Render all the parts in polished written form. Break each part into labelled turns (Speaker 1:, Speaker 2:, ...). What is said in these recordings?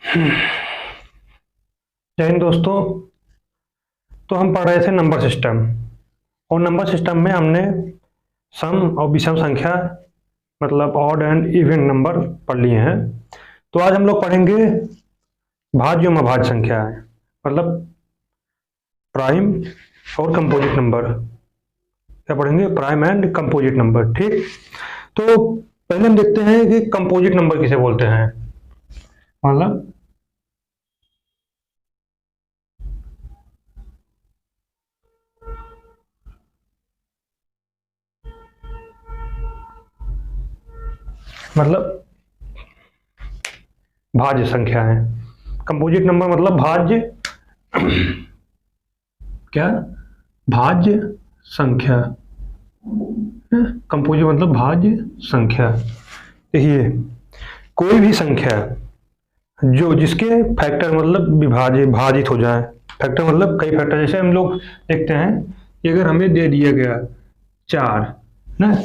Speaker 1: जय हिंद दोस्तों। तो हम पढ़ रहे थे नंबर सिस्टम, और नंबर सिस्टम में हमने सम और विषम संख्या मतलब ऑड एंड इवन नंबर पढ़ लिए हैं। तो आज हम लोग पढ़ेंगे भाज्य एवं अभाज्य संख्या है, मतलब प्राइम और कंपोजिट नंबर। क्या पढ़ेंगे? Prime and composite number. ठीक, तो पहले हम देखते हैं कि कंपोजिट नंबर किसे बोलते हैं। मतलब भाज्य संख्या है। कंपोजिट नंबर मतलब भाज्य क्या? भाज्य संख्या। कंपोजिट मतलब भाज्य संख्या। देखिए, कोई भी संख्या जो जिसके फैक्टर मतलब भाजित हो जाए। फैक्टर मतलब कई फैक्टर, जैसे हम लोग देखते हैं कि अगर हमें दे दिया गया 4 ना,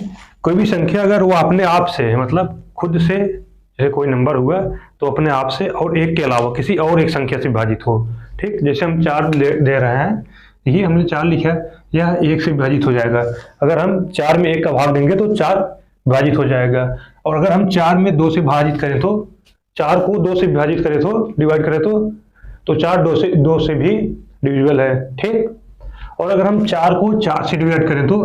Speaker 1: कोई भी संख्या अगर वो अपने आप से मतलब खुद से, जैसे कोई नंबर हुआ तो अपने आप से और एक के अलावा किसी और एक संख्या से विभाजित हो। ठीक, जैसे हम 4 दे रहे हैं, ये हमने 4 लिखा है, यह 1 से विभाजित हो जाएगा। अगर हम 4 में 1 का भाग देंगे तो 4 विभाजित हो जाएगा। और अगर हम 4 में 2 से विभाजित करें तो 4 को 2 से विभाजित करें तो डिवाइड करें तो 4 2 से भी डिविजिबल है। ठीक, और अगर हम 4 को 4 से डिवाइड करें तो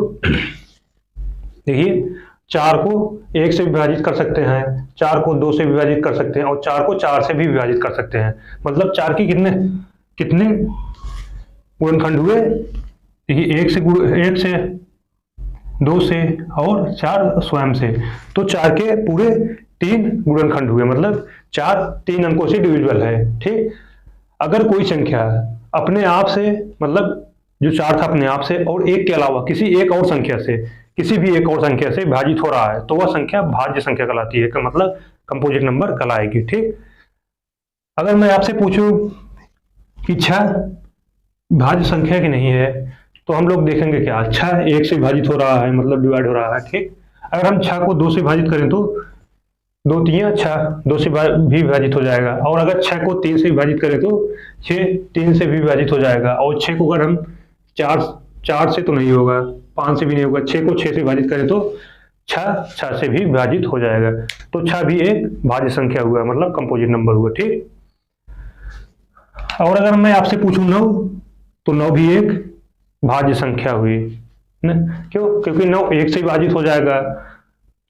Speaker 1: देखिए, 4 को 1 से विभाजित कर सकते हैं, 4 को 2 से विभाजित कर सकते हैं और 4 को 4 से भी विभाजित कर सकते हैं। मतलब 4 की कितने कितने गुणनखंड हुए? देखिए, 1 से 2 से और 4 स्वयं से, तो 4 के पूरे 3 गुणनखंड हुए। मतलब 4 3 अंकों से डिविजिबल है। ठीक, अगर कोई संख्या अपने आप से मतलब जो 4 था अपने आप से और 1 के अलावा किसी एक और संख्या से, किसी भी एक और संख्या से विभाजित हो रहा है तो वह संख्या भाज्य संख्या कहलाती है, का मतलब कंपोजिट नंबर कहलाएगी। ठीक, अगर मैं आपसे पूछूं कि 6 भाज्य संख्या की नहीं है तो हम लोग देखेंगे क्या? 6 1 से विभाजित हो रहा है मतलब डिवाइड हो रहा है। ठीक, अगर हम 6 को 2 से विभाजित करें तो 2 3 6 2 से भी विभाजित हो जाएगा। और अगर 6 को 3 से विभाजित करें तो 6 3 से भी विभाजित हो जाएगा। और 6 को अगर हम 4 से तो नहीं होगा, 5 से भी नहीं होगा, 6 को 6 से विभाजित करें तो 6 से भी विभाजित हो जाएगा। तो 6 भी एक भाज्य संख्या हुआ, मतलब कंपोजिट नंबर हुआ। ठीक, और अगर मैं आपसे पूछूं 9, तो 9 भी एक भाज्य संख्या हुई न? क्यों? क्योंकि 9 1 से विभाजित हो जाएगा,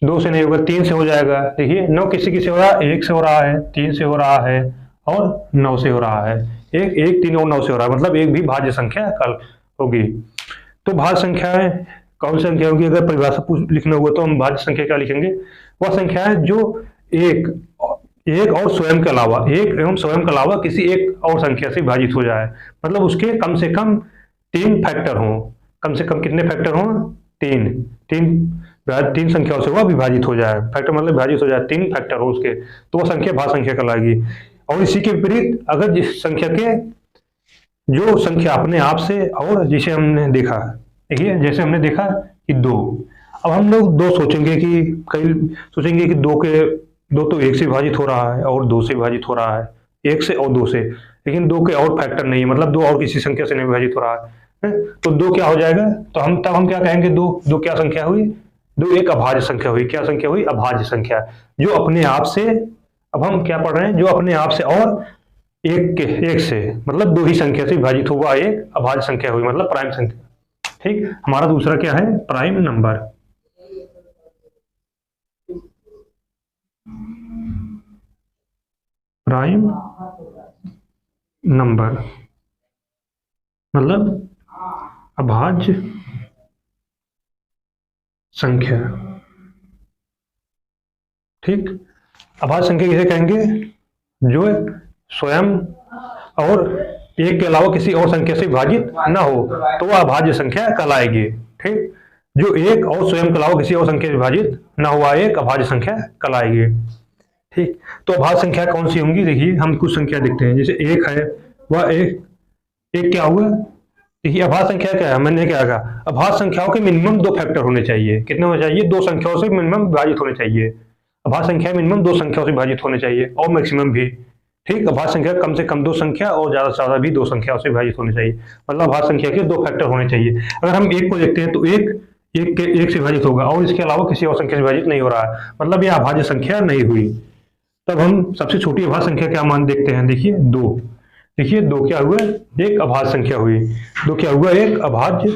Speaker 1: 2 से नहीं होगा, 3 से हो जाएगा। देखिए, 9 किसी से हो रहा है, 1 से हो रहा है, 3 से हो रहा है और 9 से हो रहा है। 1 3 और 9 से हो रहा है, मतलब एक भी भाज्य संख्या कल होगी। तो भाज्य संख्याएं कौन सी संख्या होगी? अगर परिभाषा लिखना हुआ तो हम भाज्य संख्या क्या लिखेंगे? वह संख्या है जो एक और स्वयं के अलावा, एक एवं स्वयं के अलावा किसी एक और संख्या से विभाजित हो जाए। मतलब उसके कम से कम 3 फैक्टर हों। कम से कम कितने फैक्टर हों? 3 संख्याओं से वह विभाजित हो जाए। फैक्टर मतलब विभाजित हो जाए, 3 फैक्टर हो उसके, तो वह संख्या भाज्य संख्या कहलाएगी। और इसी के विपरीत अगर जिस संख्या के जो संख्या अपने आप से, और जिसे हमने देखा, देखिए जैसे हमने देखा कि 2, अब हम लोग 2 सोचेंगे कि कई सोचेंगे कि 2 तो 1 से विभाजित हो रहा है और 2 से विभाजित हो रहा है, 1 से और 2 से, लेकिन 2 के और फैक्टर नहीं है, मतलब 2 और किसी संख्या से नहीं विभाजित हो रहा है। तो 2 क्या हो जाएगा? तो हम क्या कहेंगे? 2 क्या संख्या हुई? 2 एक अभाज्य संख्या हुई। क्या संख्या हुई? अभाज्य संख्या, जो अपने आप से, अब हम क्या पढ़ रहे हैं, जो अपने आप से और एक से मतलब 2 ही संख्या से विभाजित हुआ एक अभाज्य संख्या हुई, मतलब प्राइम संख्या। ठीक, हमारा दूसरा क्या है? Prime number. प्राइम नंबर मतलब अभाज्य संख्या। ठीक, अभाज्य संख्या किसे कहेंगे? जो स्वयं और एक के अलावा किसी और संख्या से विभाजित ना हो तो वह अभाज्य संख्या कहलाएगी। ठीक, जो एक और स्वयं के अलावा किसी और संख्या से विभाजित ना हुआ एक अभाज्य संख्या कहलाएगी। ठीक, तो अभाज्य संख्या कौन सी होंगी? देखिए, हम कुछ संख्या देखते हैं, जैसे 1 है, वह एक क्या हुआ? देखिए, अभाज्य संख्या क्या है? मैंने क्या कहा? अभाज्य संख्याओं के मिनिमम 2 फैक्टर होने चाहिए। कितने होने चाहिए? 2 संख्याओं से मिनिमम विभाजित होने चाहिए। अभाज्य संख्या मिनिमम 2 संख्याओं से विभाजित होने चाहिए और मैक्सिमम भी। ठीक, अभाज्य संख्या कम से कम 2 संख्या और ज़्यादा से ज़्यादा भी 2 संख्या से विभाजित होनी चाहिए, मतलब अभाज्य संख्या के 2 फैक्टर होने चाहिए। अगर हम 1 को देखते हैं तो 1 से विभाजित होगा और इसके अलावा किसी और संख्या से विभाजित नहीं हो रहा है, मतलब यह अभाज्य संख्या नहीं हुई। तब हम सबसे छोटी अभाज्य संख्या क्या मान देखते हैं, देखिए 2। देखिए 2 क्या हुआ, एक अभाज्य संख्या हुई। 2 क्या हुआ, एक अभाज्य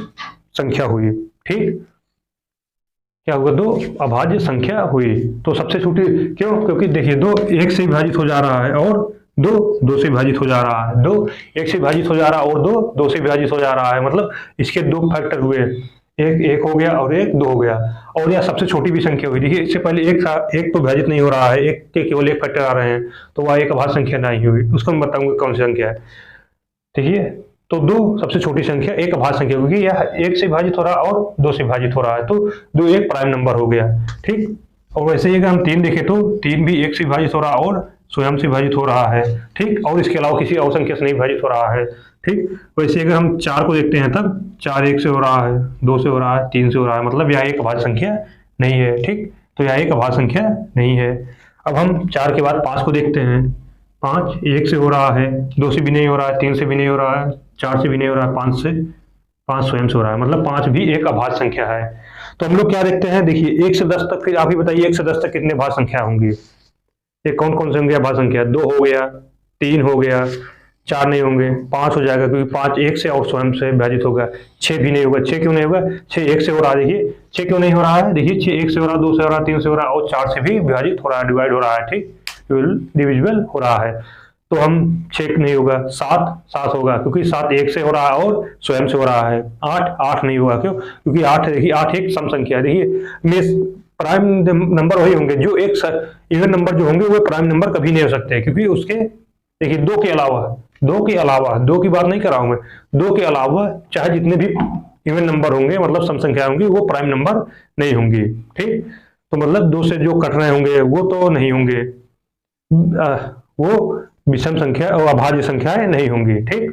Speaker 1: संख्या हुई। ठीक, क्या हुआ, 2 अभाज्य संख्या हुई। तो सबसे छोटी क्यों, क्योंकि देखिए 2 1 से विभाजित हो जा रहा है और 2 से विभाजित हो जा रहा है, 2 1 से विभाजित हो जा रहा है और 2 से विभाजित हो जा रहा है, मतलब इसके 2 फैक्टर हुए, एक 1 हो गया और एक 2 हो गया। और यह सबसे छोटी भी संख्या हुई। देखिए इससे पहले एक तो विभाजित नहीं हो रहा है, एक के केवल एक फैक्टर आ रहे हैं, तो वह एक अभाज्य संख्या नहीं हुई। उसको मैं बताऊंगा कौन सी संख्या है। देखिए तो 2 सबसे छोटी संख्या, एक अभाज्य संख्या, क्योंकि यह 1 से विभाजित हो रहा है और 2 से विभाजित हो रहा है, तो 2 एक प्राइम नंबर हो गया। ठीक, और वैसे ही अगर हम 3 देखें तो 3 भी 1 से विभाजित हो रहा है और स्वयं से विभाजित हो रहा है। ठीक, और इसके अलावा किसी और संख्या से नहीं विभाजित हो रहा है। ठीक, वैसे अगर हम 4 को देखते हैं तब 4 1 से हो रहा है, 2 से हो रहा है, 3 से हो रहा है, मतलब यह एक अभाज्य संख्या नहीं है। ठीक, तो यह एक अभाज्य संख्या नहीं है। अब हम 4 के बाद 5 को देखते हैं। 5 1 से हो रहा है, 2 से भी नहीं हो रहा है, 3 से भी नहीं हो रहा है, 4 से भी नहीं हो रहा है, 5 स्वयं से हो रहा है, मतलब 5 भी एक अभाज्य संख्या है। तो हम लोग क्या देखते हैं, देखिए 1 से 10 तक, फिर आप ही बताइए 1 से 10 तक कितने अभाज्य संख्या होंगी। ये कौन कौन से होंगे अभाज्य संख्या, 2 हो गया, 3 हो गया, 4 नहीं होंगे, 5 हो जाएगा क्योंकि 5 1 से और स्वयं से विभाजित होगा। 6 भी नहीं होगा, 6 क्यों नहीं होगा, 6 1 से हो रहा है। देखिए 6 क्यों नहीं हो रहा है, देखिए 6 1 से हो रहा है, 2 से हो रहा है, 3 से हो रहा है और 4 से भी विभाजित हो रहा है, डिवाइड हो रहा है। ठीक, डिविजिबल हो रहा है। तो हम 6 नहीं होगा, 7 होगा क्योंकि 7 1 से हो रहा है और स्वयं से हो रहा है। 8 नहीं होगा, क्यों, क्योंकि 8 देखिए 8 एक सम संख्या है। देखिए प्राइम नंबर वही होंगे जो एक इवन नंबर जो होंगे वो प्राइम नंबर कभी नहीं हो सकते, क्योंकि उसके देखिए 2 के अलावा 2 की बात नहीं कर रहा हूं मैं, 2 के अलावा चाहे जितने भी इवन नंबर होंगे, मतलब सम संख्या होंगी, वो प्राइम नंबर नहीं होंगी। ठीक, तो मतलब 2 से जो कट रहे होंगे वो तो नहीं होंगे, वो विषम संख्या और अभाज्य संख्याएं नहीं होंगी। ठीक,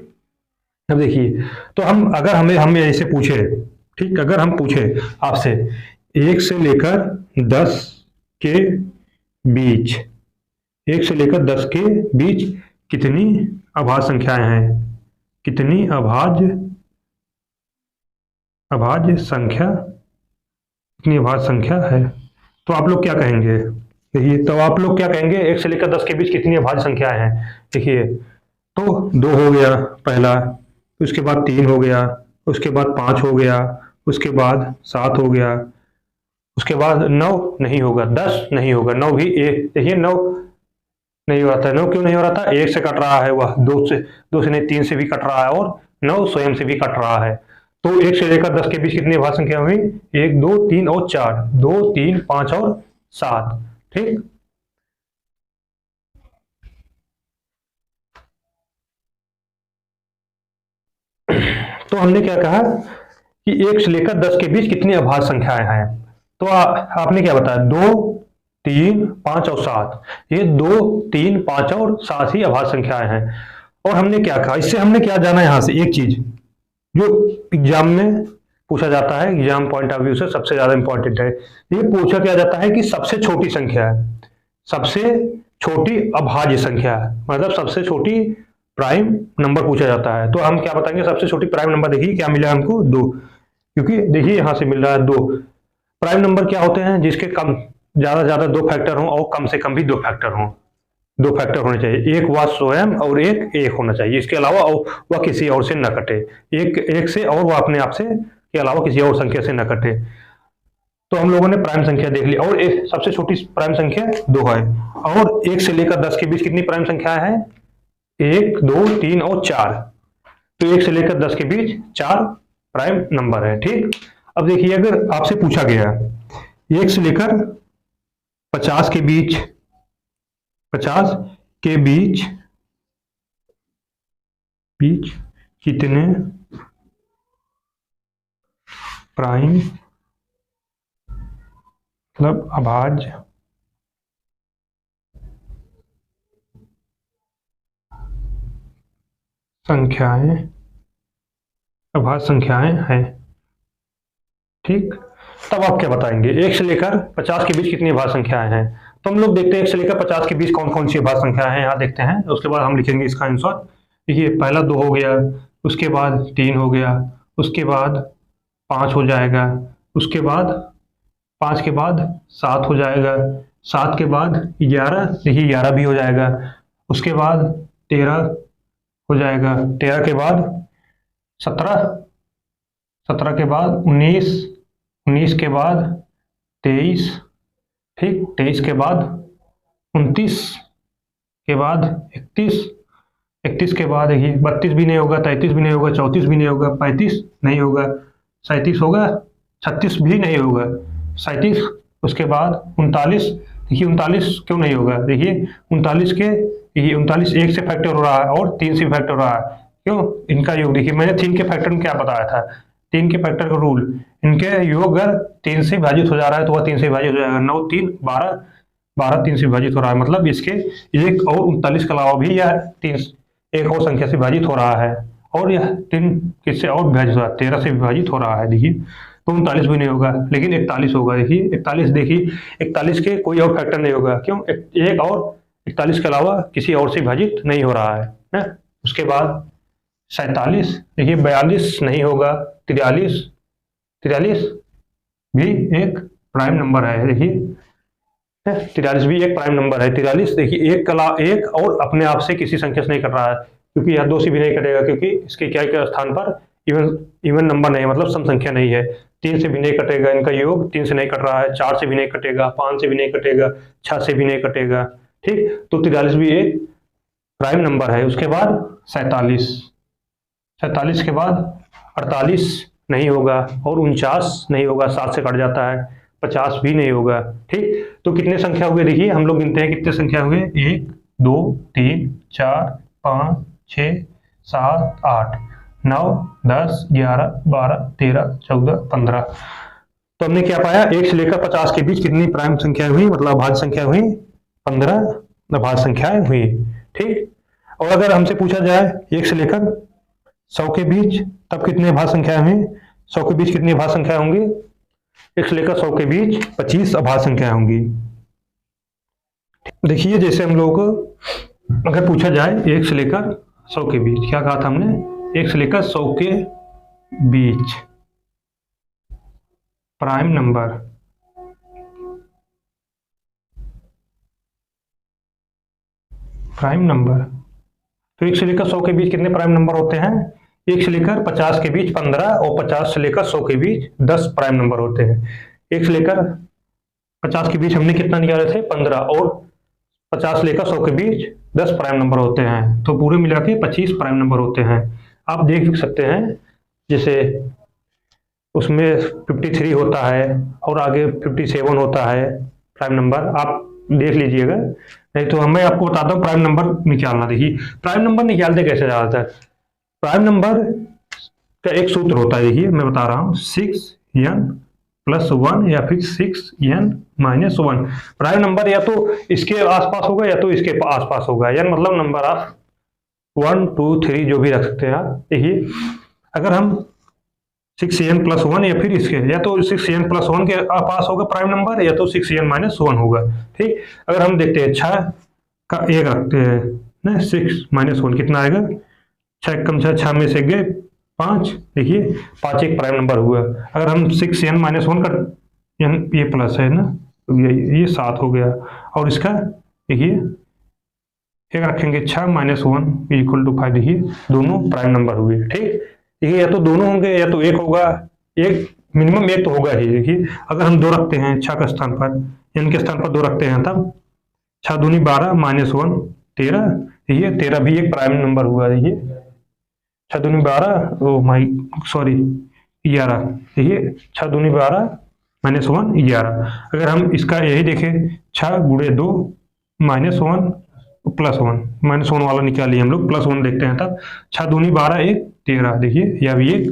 Speaker 1: अब देखिए तो अगर हमें ऐसे पूछे, ठीक, अगर हम पूछे आपसे 1 से लेकर 10 के बीच, 1 से लेकर 10 के बीच कितनी अभाज्य संख्याएं हैं, कितनी अभाज्य संख्या है, तो आप लोग क्या कहेंगे। देखिए तो आप लोग क्या कहेंगे, 1 से लेकर 10 के बीच कितनी अभाज्य संख्याएं हैं। देखिए तो 2 हो गया पहला, उसके बाद 3 हो गया, उसके बाद 5 हो गया, उसके बाद 7 हो गया, उसके बाद 9 नहीं होगा, 10 नहीं होगा, 9 भी एक, देखिए 9 नहीं हो रहा था। 9 क्यों नहीं हो रहा था, 1 से कट रहा है, वह 2 से नहीं 3 से भी कट रहा है और 9 स्वयं से भी कट रहा है। तो 1 से लेकर 10 के बीच कितनी अभाज्य संख्या हुई, 1 2 3 और 4, 2 3 5 और 7। ठीक, तो हमने क्या कहा कि 1 से लेकर 10 के बीच कितनी अभाज्य संख्याएं हैं। तो आपने क्या बताया, 2 3 5 और 7, ये 2 3 5 और 7 ही अभाज्य संख्याएं हैं। और हमने क्या कहा, इससे हमने क्या जाना, यहां से एक चीज जो एग्जाम में पूछा जाता है, एग्जाम पॉइंट ऑफ व्यू से सबसे ज्यादा इंपॉर्टेंट है, ये पूछा क्या जाता है कि सबसे छोटी संख्या है, सबसे छोटी अभाज्य संख्या है, मतलब सबसे छोटी प्राइम नंबर पूछा जाता है। तो हम क्या बताएंगे, सबसे छोटी प्राइम नंबर, देखिए क्या मिला हमको, 2, क्योंकि देखिए यहां से मिल रहा है 2। प्राइम नंबर क्या होते हैं, जिसके कम ज्यादा ज्यादा 2 फैक्टर हों और कम से कम भी 2 फैक्टर हों, 2 फैक्टर होने चाहिए, एक वह स्वयं और एक होना चाहिए, इसके अलावा वह किसी और से न कटे, एक से और वह अपने आप से के अलावा किसी और संख्या से न कटे। तो हम लोगों ने प्राइम संख्या देख ली, और सबसे छोटी प्राइम संख्या 2 है। और 1 से लेकर 10 के बीच कितनी प्राइम संख्या है, 1 2 3 और 4। तो 1 से लेकर 10 के बीच 4 प्राइम नंबर है। ठीक, अब देखिए अगर आपसे पूछा गया 1 से लेकर 50 के बीच कितने प्राइम मतलब अभाज्य संख्याएं हैं। ठीक, तब आप क्या बताएंगे, 1 से लेकर 50 के बीच कितनी अभाज्य संख्याएं हैं। तो हम लोग देखते हैं 1 से लेकर 50 के बीच कौन कौन सी अभाज्य संख्या है, यहाँ देखते हैं। उसके बाद हम लिखेंगे इसका आंसर। देखिए पहला 2 हो गया, उसके बाद 3 हो गया, उसके बाद 5 हो जाएगा, उसके बाद 5 के बाद 7 हो जाएगा, 7 के बाद 11, देखिए 11 भी हो जाएगा, उसके बाद 13 हो जाएगा, 13 के बाद 17, 17 के बाद 19, 19 के बाद 23, ठीक, 23 के बाद 29 के बाद 31, 31 के बाद देखिए 32 भी नहीं होगा, 33 भी नहीं होगा, 34 भी नहीं होगा, 35 नहीं होगा, 37 होगा, 36 भी नहीं होगा, 37, उसके बाद 39, देखिए 39 क्यों नहीं होगा, देखिए 39 के, ये 39 1 से फैक्टर हो रहा है और 3 से फैक्टर हो रहा है, क्यों, इनका योग देखिए मैंने 3 के फैक्टर में क्या बताया था, 3 के फैक्टर का रूल, इनके योग अगर 3 से विभाजित हो जा रहा है तो वह 3 से विभाजित हो जाएगा, 9 3 12, 12 3 से विभाजित हो रहा है, मतलब इसके एक और 39 के अलावा भी यह 3 एक और संख्या से विभाजित हो रहा है, और यह 3 किससे और विभाजित हो रहा है, 13 से विभाजित हो रहा है, देखिए तो 39 भी नहीं होगा, लेकिन 41 होगा, देखिए 41, देखिए 41 के कोई और फैक्टर नहीं होगा, क्यों, एक और 41 के अलावा किसी और से विभाजित नहीं हो रहा है ना। उसके बाद 47, देखिए 42 नहीं होगा, 43, 43 भी एक प्राइम नंबर है, देखिए 43 भी एक प्राइम नंबर है, 43 देखिए एक और अपने आप से किसी संख्या से नहीं कट रहा है, क्योंकि यह 2 से भी नहीं कटेगा, क्योंकि इसके क्या के स्थान पर इवन नंबर नहीं है, मतलब सम संख्या नहीं है, 3 से भी नहीं कटेगा, इनका योग 3 से नहीं कट रहा है, 4 से भी नहीं कटेगा, 5 से भी नहीं कटेगा, 6 से भी नहीं कटेगा, ठीक, तो 43 भी एक प्राइम नंबर है। उसके बाद 47, 47 के बाद 48 नहीं होगा, और 49 नहीं होगा, 7 से कट जाता है, 50 भी नहीं होगा, ठीक, तो कितने संख्या हुए, देखिए हम लोग गिनते हैं कितने संख्या हुए, 1 2 3 4 5 6 7 8 9 10 11 12 13 14 15, तो हमने क्या पाया, 1 से लेकर 50 के बीच कितनी प्राइम संख्याएं हुई, मतलब अभाज्य संख्या हुई, 15 अभाज्य संख्याएं हुई, ठीक। और अगर हमसे पूछा जाए 1 से लेकर 100 के बीच, तब कितने अभाज्य संख्याएं हुई, 100 के बीच कितनी अभाज्य संख्याएं होंगी, 1 से लेकर 100 के बीच 25 अभाज्य संख्याएं होंगी। देखिए जैसे हम लोग अगर पूछा जाए 1 से लेकर 100 के बीच, क्या कहा था हमने, 1 से लेकर 100 के बीच प्राइम नंबर, प्राइम नंबर, तो 1 से लेकर 100 के बीच कितने प्राइम नंबर होते हैं, 1 से लेकर 50 के बीच 15 और 50 से लेकर 100 के बीच 10 प्राइम नंबर होते हैं। 1 से लेकर 50 के बीच हमने कितना निकाले थे, 15, और 50 से लेकर 100 के बीच 10 प्राइम नंबर होते हैं, तो पूरे मिला के 25 प्राइम नंबर होते हैं। आप देख सकते हैं जैसे उसमें 53 होता है और आगे 57 होता है प्राइम नंबर, आप देख लीजिएगा, नहीं तो मैं आपको बताता हूँ प्राइम नंबर निकालना। देखिए प्राइम नंबर निकालते कैसे ज़्यादातर, प्राइम नंबर का एक सूत्र होता है, देखिए मैं बता रहा हूँ, 6n+1 या फिर 6n-1। प्राइम नंबर या तो इसके आसपास होगा या तो इसके आसपास होगा, यानी मतलब नंबर आप 1 2 3 जो भी रख सकते हैं आप। देखिए अगर हम 6n+1 या फिर इसके, या तो 6n+1 के पास होगा प्राइम नंबर, या तो 6n-1 होगा, ठीक। अगर हम देखते हैं 6 का 1 रखते हैं ना, 6-1 कितना आएगा, 6 कम 6 में से गए 5, देखिए 5 एक प्राइम नंबर हुआ। अगर हम 6n-1 का ये प्लस है ना, तो ये 7 हो गया, और इसका देखिए एक रखेंगे 6-1 = 5, देखिए दोनों प्राइम नंबर हुए, ठीक। देखिए या तो दोनों होंगे या तो एक होगा, एक मिनिमम एक तो होगा ही। देखिए अगर हम 2 रखते हैं 6 के स्थान पर, n के स्थान पर 2 रखते हैं, तब 6 दूनी 12 -1 13, देखिए 13 भी एक प्राइम नंबर हुआ, देखिए 6 दूनी 12 11, देखिए 6 दूनी 12 -1 11। अगर हम इसका यही देखें 6 × 2 -1 +1, -1 वाला निकालिए हम लोग, +1 देखते हैं, तब 6 दूनी 12 1 13, देखिए यह भी एक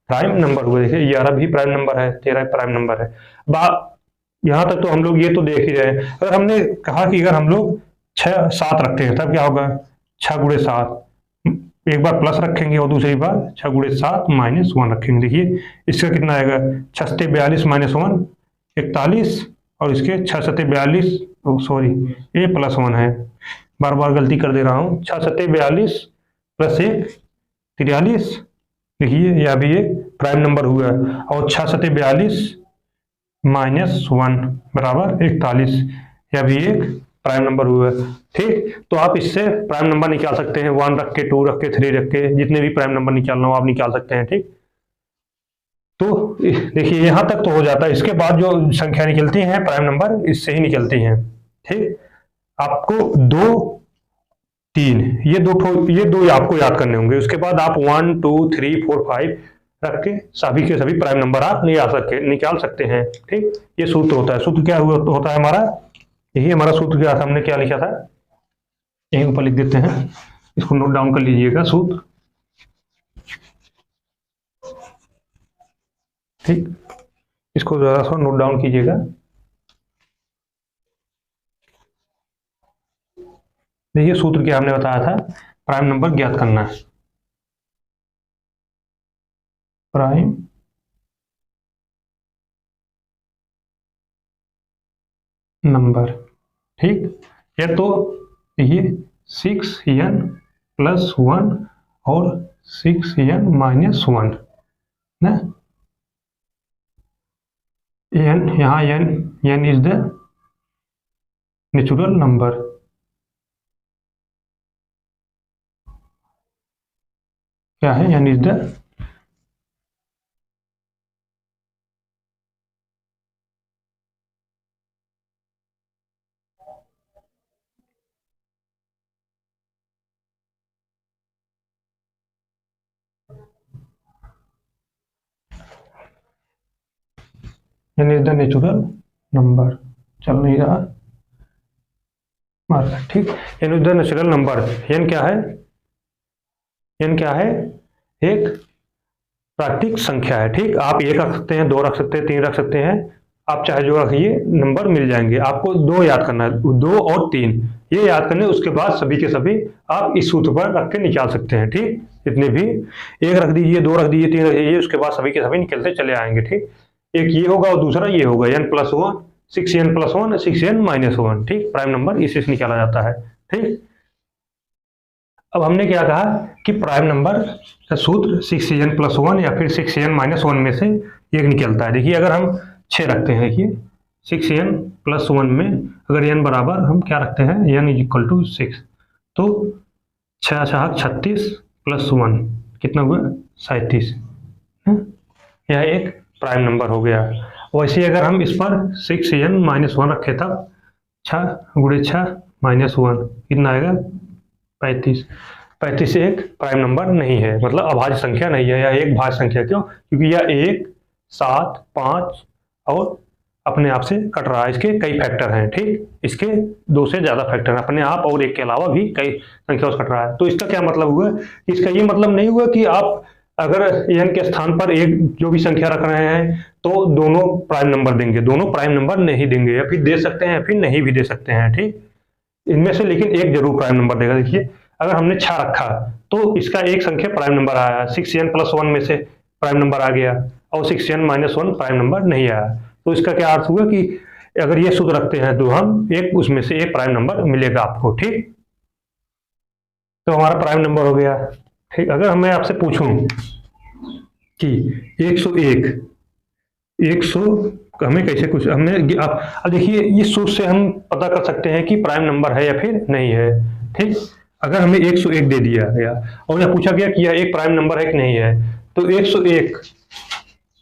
Speaker 1: प्राइम नंबर हुआ, देखिए 11 भी प्राइम नंबर है, 13 प्राइम नंबर है। यहाँ तक तो हम लोग ये तो देख ही रहे हैं। अगर हमने कहा कि अगर हम लोग 6 7 रखते हैं, तब क्या होगा, 6 × 7, एक बार प्लस रखेंगे और दूसरी बार 6 × 7 -1 रखेंगे, देखिए इसका कितना आएगा, 6 42 -1 41, और इसके 6 सत्ते 42, सॉरी ये +1 है, बार बार गलती कर दे रहा हूँ। 6 सत्ते 42 प्लस 1 43, देखिए यह भी एक प्राइम नंबर हुआ। और 6 सत्ते 42 -1 बराबर 41, यह भी एक प्राइम नंबर हुआ। ठीक, तो आप इससे प्राइम नंबर निकाल सकते हैं, 1 रख के, 2 रख के, 3 रख के, जितने भी प्राइम नंबर निकालना हो आप निकाल सकते हैं। ठीक, तो देखिए यहाँ तक तो हो जाता है। इसके बाद जो संख्या निकलती हैं प्राइम नंबर, इससे ही निकलती हैं। ठीक, आपको 2 3 ये दो आपको याद करने होंगे। उसके बाद आप 1 2 3 4 5 रख के सभी के सभी प्राइम नंबर आप निकाल सकते हैं। ठीक, ये सूत्र होता है। सूत्र क्या होता है हमारा, यही हमारा सूत्र क्या था, हमने क्या लिखा था, यहीं ऊपर लिख देते हैं, इसको नोट डाउन कर लीजिएगा सूत्र। ठीक, इसको जरा सा नोट डाउन कीजिएगा। देखिए सूत्र क्या हमने बताया था, प्राइम नंबर ज्ञात करना है। प्राइम नंबर, ठीक, ये तो ये 6n + 1 और 6n - 1 ना, n यहाँ n is the natural number. क्या है, n is the natural number. चल नहीं रहा मार्कर। ठीक, n is the natural number. n क्या है, n क्या है, एक प्राकृतिक संख्या है। ठीक, आप 1 रख सकते हैं, 2 रख सकते हैं, 3 रख सकते हैं, आप चाहे जो रखिए नंबर मिल जाएंगे। आपको 2 याद करना है, 2 और 3 ये याद करने, उसके बाद सभी के सभी आप इस सूत्र पर रख के निकाल सकते हैं। ठीक, जितने भी 1 रख दीजिए, 2 रख दीजिए, 3 रख दीजिए, उसके बाद सभी के सभी निकलते चले आएंगे। ठीक, एक ये होगा और दूसरा ये होगा, n + 1 6n + 1 6n - 1। ठीक, प्राइम नंबर इसी से निकाला जाता है। ठीक, अब हमने क्या कहा कि प्राइम नंबर का सूत्र 6n + 1 या फिर 6n - 1 में से एक निकलता है। देखिए अगर हम 6 रखते हैं, देखिए 6n + 1 में अगर n बराबर हम क्या रखते हैं, n = 6, तो 6 6 36 + 1 कितना हुआ, 37। यह एक प्राइम नंबर हो गया। वैसे अगर हम इस पर 6n - 1 रखें तब 6 × 6 - 1 कितना आएगा, 35। 35 एक प्राइम नंबर नहीं है, मतलब अभाज्य संख्या नहीं है, यह एक भाज्य संख्या। क्यों, क्योंकि यह 1 7 5 और अपने आप से कट रहा है, इसके कई फैक्टर हैं। ठीक, इसके 2 से ज़्यादा फैक्टर हैं, अपने आप और 1 के अलावा भी कई संख्या से कट रहा है। तो इसका क्या मतलब हुआ, इसका ये मतलब नहीं हुआ कि आप अगर n के स्थान पर एक जो भी संख्या रख रहे हैं तो दोनों प्राइम नंबर देंगे, दोनों प्राइम नंबर नहीं देंगे, या फिर दे सकते हैं, फिर नहीं भी दे सकते हैं। ठीक, इनमें से लेकिन एक जरूर प्राइम नंबर देगा। देखिए अगर हमने 6 रखा तो इसका एक संख्या प्राइम नंबर आया, 6n + 1 में से प्राइम नंबर आ गया, और 6n - 1 प्राइम नंबर नहीं आया। तो इसका क्या अर्थ हुआ कि अगर ये सूत्र रखते हैं तो हम एक उसमें से एक प्राइम नंबर मिलेगा आपको। ठीक, तो हमारा प्राइम नंबर हो गया। ठीक, अगर मैं आपसे पूछूं कि 101 100 हमें कैसे कुछ हमने अब देखिए इस सूत्र से हम पता कर सकते हैं कि प्राइम नंबर है या फिर नहीं है। ठीक, अगर हमें 101 दे दिया गया और यह पूछा गया कि यह एक प्राइम नंबर है कि नहीं है, तो 101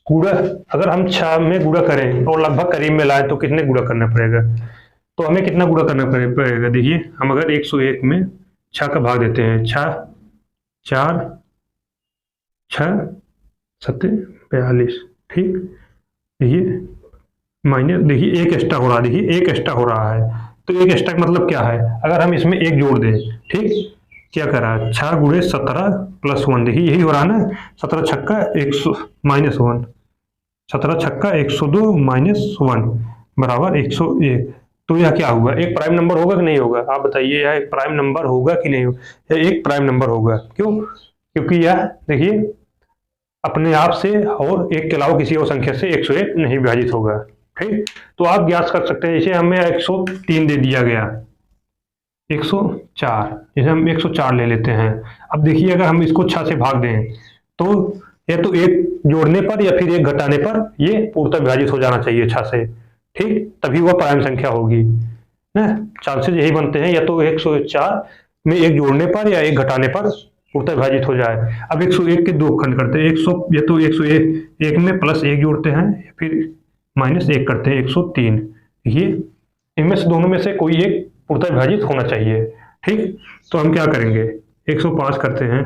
Speaker 1: गुणा अगर हम 6 में गुणा करें और लगभग करीब में लाएं तो कितने गुणा करना पड़ेगा, तो हमें कितना गुणा करना पड़ेगा। देखिए हम अगर 101 में 6 का भाग देते हैं, 6 4 6 7 42। ठीक, देखिए माइनस, देखिए एक एक्स्ट्रा हो रहा है, देखिए एक एक्स्ट्रा हो रहा है। तो एक एक्स्ट्रा मतलब क्या है, अगर हम इसमें एक जोड़ दें, ठीक, क्या कर रहा है, 6 × 17 + 1, देखिए यही हो रहा है ना, 17 छक्का 100 - 1, 17 छक्का 102 - 1 बराबर 101। तो यह क्या हुआ, एक प्राइम नंबर होगा कि नहीं होगा, आप बताइए, यह एक प्राइम नंबर होगा कि नहीं होगा, यह एक प्राइम नंबर होगा। क्यों, क्योंकि यह देखिए अपने आप से और एक के अलावा किसी और संख्या से 101 नहीं विभाजित होगा। ठीक, तो आप ज्ञात कर सकते हैं। जैसे हमें 103 दे दिया गया, 104, जैसे हम 104 ले लेते हैं। अब देखिए अगर हम इसको 6 से भाग दें तो या तो एक जोड़ने पर या फिर एक घटाने पर ये पूर्णतः विभाजित हो जाना चाहिए 6 से, ठीक, तभी वह प्राइम संख्या होगी ना। चांसेस यही बनते हैं, या तो 104 में एक जोड़ने पर या एक घटाने पर पूर्णतः विभाजित हो जाए। अब 101 के दो खंड करते हैं, 100 या तो 101 में प्लस एक जोड़ते हैं या फिर माइनस एक करते हैं, 103। ये इनमें से दोनों में से कोई एक पूर्णतः विभाजित होना चाहिए, ठीक। तो हम क्या करेंगे, 105 करते हैं,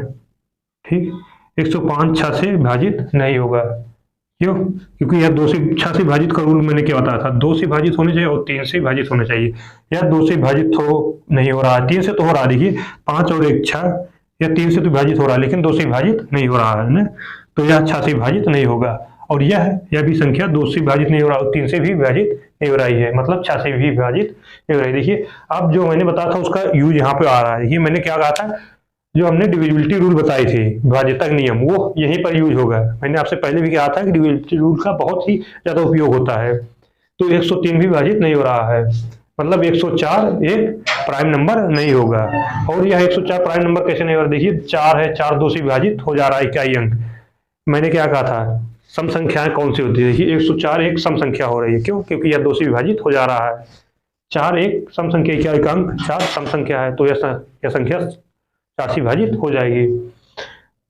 Speaker 1: ठीक। 105 6 से विभाजित नहीं होगा, क्यों? क्योंकि यह 2 से 6 से विभाजित का रूल मैंने क्या बताया था, 2 से विभाजित होने चाहिए और 3 से विभाजित होने चाहिए। यह 2 से विभाजित हो नहीं हो रहा है, 3 से तो हो रहा है। देखिए 5 और 1 6, या 3 से तो विभाजित हो रहा है लेकिन 2 से विभाजित नहीं हो रहा है ना, तो यह 6 से विभाजित नहीं होगा। और यह भी संख्या 2 से विभाजित नहीं हो रहा और 3 से भी विभाजित नहीं हो रही है, मतलब 6 से भी विभाजित नहीं हो रही। देखिए अब जो मैंने बताया था उसका यूज यहाँ पे आ रहा है। ये मैंने क्या कहा था, जो हमने डिविजिबिलिटी रूल बताई थी, विभाज्यता नियम, वो यहीं पर यूज होगा। मैंने आपसे पहले भी कहा था कि डिविजिबिलिटी रूल का बहुत ही ज्यादा उपयोग होता है। तो 103 भी विभाजित नहीं हो रहा है, मतलब 104 एक प्राइम नंबर नहीं होगा। और यह 104 प्राइम नंबर कैसे नहीं हो रहा, देखिए 4 है, 4 2 से विभाजित हो जा रहा है इकाई अंक। मैंने क्या कहा था, सम संख्याएं कौन सी होती है, देखिए 104 एक सम संख्या हो रही है, क्यों? क्योंकि यह 2 से विभाजित हो जा रहा है। 4 एक सम संख्या, इकाई अंक 4 सम संख्या है, तो यह संख्या 4 से विभाजित हो जाएगी।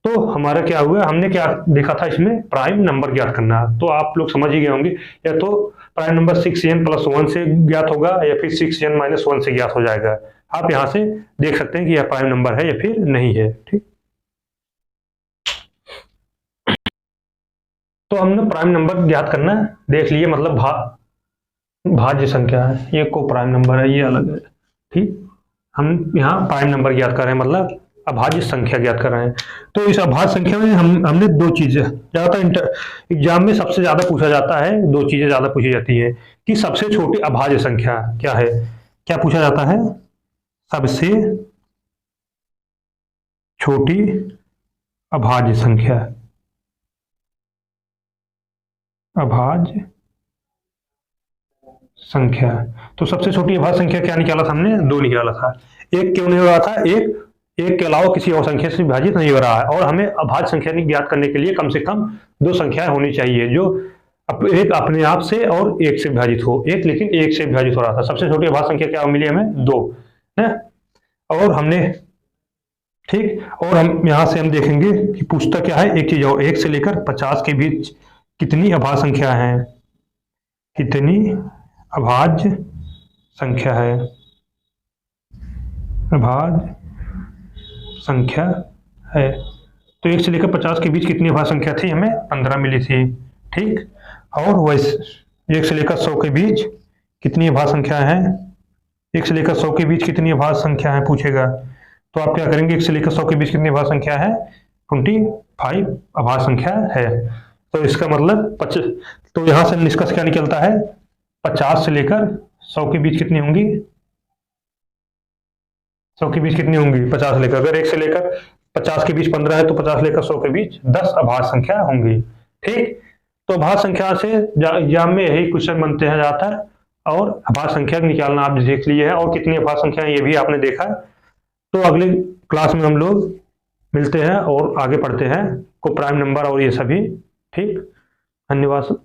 Speaker 1: तो हमारा क्या हुआ, हमने क्या देखा था इसमें, प्राइम नंबर ज्ञात करना। तो आप लोग समझ ही गए होंगे, या तो प्राइम नंबर 6n + 1 से ज्ञात होगा या फिर 6n - 1 से ज्ञात हो जाएगा। आप यहां से देख सकते हैं कि यह प्राइम नंबर है या फिर नहीं है, ठीक। तो हमने प्राइम नंबर ज्ञात करना देख लिए, मतलब भाज्य संख्या है, ये को प्राइम नंबर है, ये अलग है, ठीक। हम यहाँ प्राइम नंबर ज्ञात कर रहे हैं, मतलब अभाज्य संख्या ज्ञात कर रहे हैं। तो इस अभाज्य संख्या में हमने दो चीजें ज्यादातर एग्जाम में सबसे ज्यादा पूछा जाता है, दो चीजें ज्यादा पूछी जाती है कि सबसे छोटी अभाज्य संख्या क्या है। क्या पूछा जाता है, सबसे छोटी अभाज्य संख्या, अभाज्य संख्या। तो सबसे छोटी अभाज्य संख्या क्या निकाला था हमने, 2 निकाला था। एक क्यों नहीं हो रहा था, एक के अलावा किसी और संख्या से विभाजित नहीं हो रहा है, और हमें अभाज्य संख्या ज्ञात करने के लिए कम से कम 2 संख्याएं होनी चाहिए, जो एक अपने आप से और एक से विभाजित हो। एक लेकिन एक से विभाजित हो रहा था। सबसे छोटी अभाज्य संख्या क्या मिली हमें, 2 है। और हमने, ठीक, और हम यहां से हम देखेंगे कि पूछता क्या है, एक चीज और, 1 से लेकर 50 के बीच कितनी अभाज्य संख्या है, कितनी अभाज्य संख्या है, अभाज्य संख्या है। तो 1 से लेकर 50 के बीच कितनी अभाज्य संख्या थी, हमें 15 मिली थी, ठीक। और वैसे 1 से लेकर 100 के बीच कितनी अभाज्य संख्या है, 1 से लेकर 100 के बीच कितनी अभाज्य संख्या है पूछेगा। तो आप क्या करेंगे, 1 से लेकर 100 के बीच कितनी अभाज्य संख्या है, 25 अभाज्य संख्या है। तो इसका मतलब तो यहां से निष्कर्ष क्या निकलता है, 50 से लेकर 100 के बीच कितनी होंगी, 100 के बीच कितनी होंगी, 50 से लेकर, अगर 1 से लेकर 50 के बीच 15 है तो 50 लेकर 100 के बीच 10 अभाज्य संख्या होंगी, ठीक। तो अभाज्य संख्या से एग्जाम में यही क्वेश्चन बनते हैं ज्यादातर, और अभाज्य संख्या निकालना आप देख लिए है, और कितनी अभाज्य संख्या है ये भी आपने देखा। तो अगले क्लास में हम लोग मिलते हैं और आगे पढ़ते हैं को प्राइम नंबर और ये सभी, ठीक। धन्यवाद।